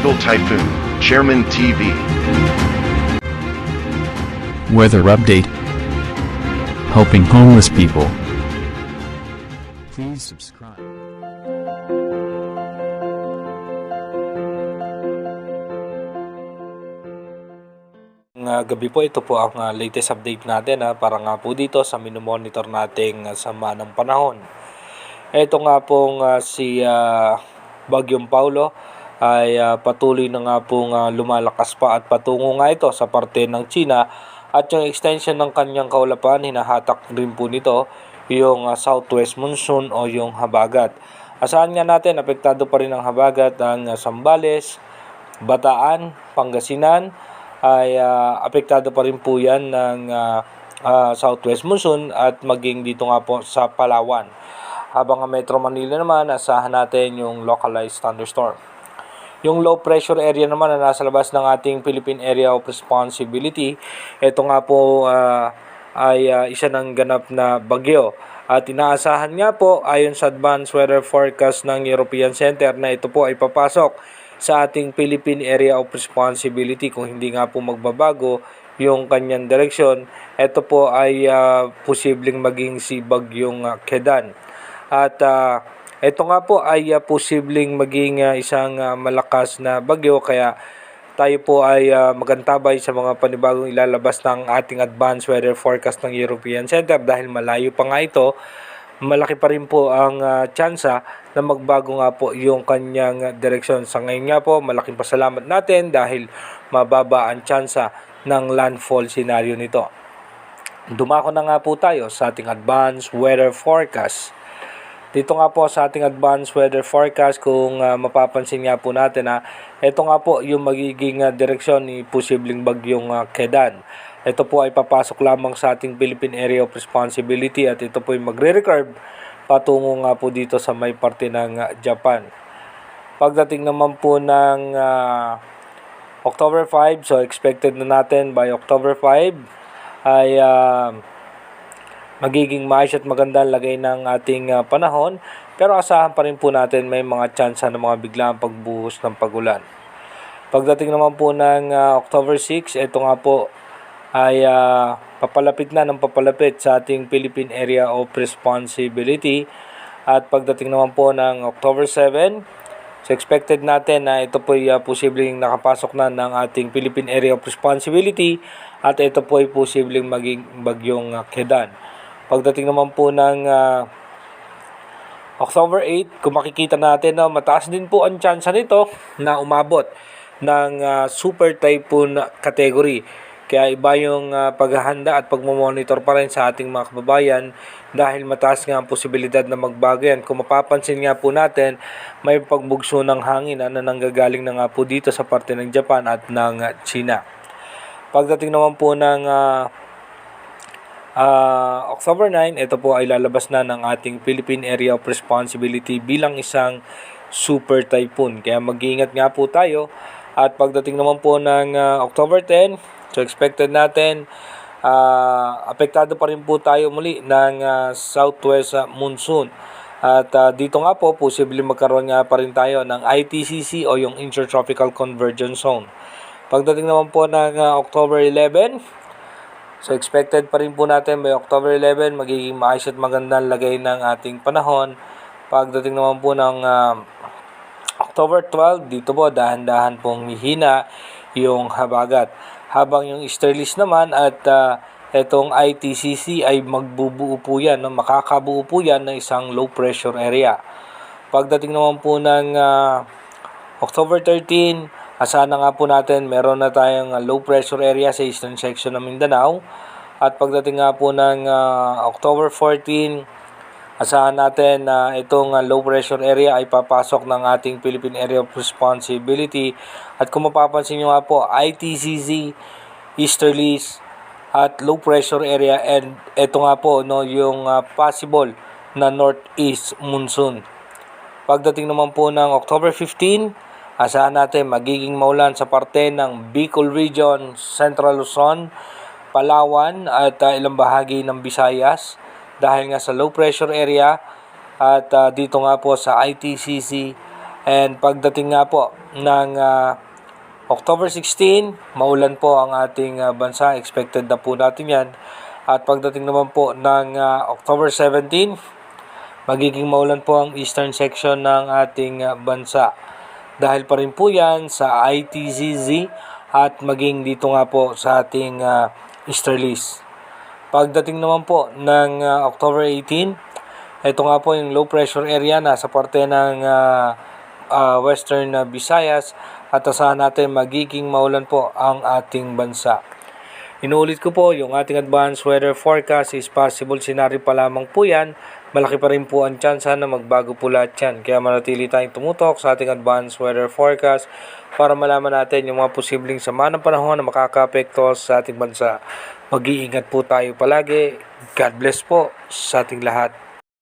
Tropical Typhoon, Chairman TV. Weather update. Helping homeless people. Please subscribe. Gabi po, ito po ang latest update natin para nga po dito sa minomonitor nating sama ng panahon. Ito nga pong si Bagyong Paulo ay patuloy na nga pong lumalakas pa at patungo nga ito sa parte ng China, at yung extension ng kanyang kaulapan, hinahatak rin po nito yung southwest monsoon o yung habagat. Asahan nga natin, apektado pa rin ang habagat ang Zambales, Bataan, Pangasinan, ay apektado pa rin po yan ng southwest monsoon at maging dito nga po sa Palawan. Habang ang Metro Manila naman, asahan natin yung localized thunderstorm. Yung low pressure area naman na nasa labas ng ating Philippine Area of Responsibility, ito nga po ay isa ng ganap na bagyo. At inaasahan nga po ayon sa advanced weather forecast ng European Center na ito po ay papasok sa ating Philippine Area of Responsibility kung hindi nga po magbabago yung kanyang direksyon. Ito po ay posibleng maging si Bagyong Kedan. At ito nga po ay posibleng maging isang malakas na bagyo, kaya tayo po ay magantabay sa mga panibagong ilalabas ng ating advanced weather forecast ng European Center dahil malayo pa nga ito. Malaki pa rin po ang tsansa na magbago nga po yung kanyang direksyon. Sa ngayon nga po, malaking pasalamat natin dahil mababa ang tsansa ng landfall scenario nito. Dumako na nga po tayo sa ating advanced weather forecast. Dito nga po sa ating advanced weather forecast, kung mapapansin nga po natin ito nga po yung magiging direksyon ni posibleng bagyong Kedan. Ito po ay papasok lamang sa ating Philippine Area of Responsibility at ito po ay magre-recurve patungo nga po dito sa may parte ng Japan. Pagdating naman po ng October 5, so expected na natin by October 5 ay magiging maayos at magandang lagay ng ating panahon, pero asahan pa rin po natin may mga tsansa ng mga biglaang pagbuhos ng pagulan. Pagdating naman po ng October 6, ito nga po ay papalapit na ng papalapit sa ating Philippine Area of Responsibility. At pagdating naman po ng October 7, so expected natin na ito po ay posibleng nakapasok na ng ating Philippine Area of Responsibility at ito po ay posibleng maging bagyong Kedan. Pagdating naman po ng October 8, kung makikita natin na mataas din po ang tsansa nito na umabot ng super typhoon category. Kaya iba yung paghahanda at pagmamonitor pa rin sa ating mga kababayan dahil mataas nga ang posibilidad na magbago yan. Kung mapapansin nga po natin, may pagbugso ng hangin na nanggagaling na nga po dito sa parte ng Japan at ng China. Pagdating naman po ng October 9, ito po ay lalabas na ng ating Philippine Area of Responsibility bilang isang super typhoon. Kaya mag-iingat nga po tayo. At pagdating naman po ng October 10, so expected natin, apektado pa rin po tayo muli ng southwest monsoon. At dito nga po, posibleng magkaroon nga pa rin tayo ng ITCZ o yung Intertropical Convergence Zone. Pagdating naman po ng October 11, so expected pa rin po natin by October 11, magiging maayos at magandang lagay ng ating panahon. Pagdating naman po ng October 12, dito po dahan-dahan pong hihina yung habagat. Habang yung easterlies naman at itong ITCZ ay magbubuo po yan, makakabuo po yan ng isang low pressure area. Pagdating naman po ng October 13, asahan na nga po natin meron na tayong low pressure area sa eastern section ng Mindanao. At pagdating nga po ng October 14, asahan natin na itong low pressure area ay papasok ng ating Philippine Area of Responsibility. At kung mapapansin nyo nga po, ITCZ, easterlies at low pressure area, and ito nga po yung possible na northeast monsoon. Pagdating naman po ng October 15, asahan natin magiging maulan sa parte ng Bicol Region, Central Luzon, Palawan at ilang bahagi ng Visayas dahil nga sa low pressure area. At dito nga po sa ITCZ And pagdating nga po ng October 16, maulan po ang ating bansa. Expected na po natin yan. At pagdating naman po ng October 17, magiging maulan po ang eastern section ng ating bansa. Dahil pa rin po yan sa ITZZ at maging dito nga po sa ating easterlies. Pagdating naman po ng October 18, ito nga po yung low pressure area na sa parte ng Western Visayas at asahan natin magiging maulan po ang ating bansa. Inuulit ko po, yung ating advanced weather forecast is possible scenario pa lamang po yan. Malaki pa rin po ang tsansa na magbago po lahat yan. Kaya manatili tayong tumutok sa ating advanced weather forecast para malaman natin yung mga posibleng sama ng panahon na makaka-apekto sa ating bansa. Mag-iingat po tayo palagi. God bless po sa ating lahat.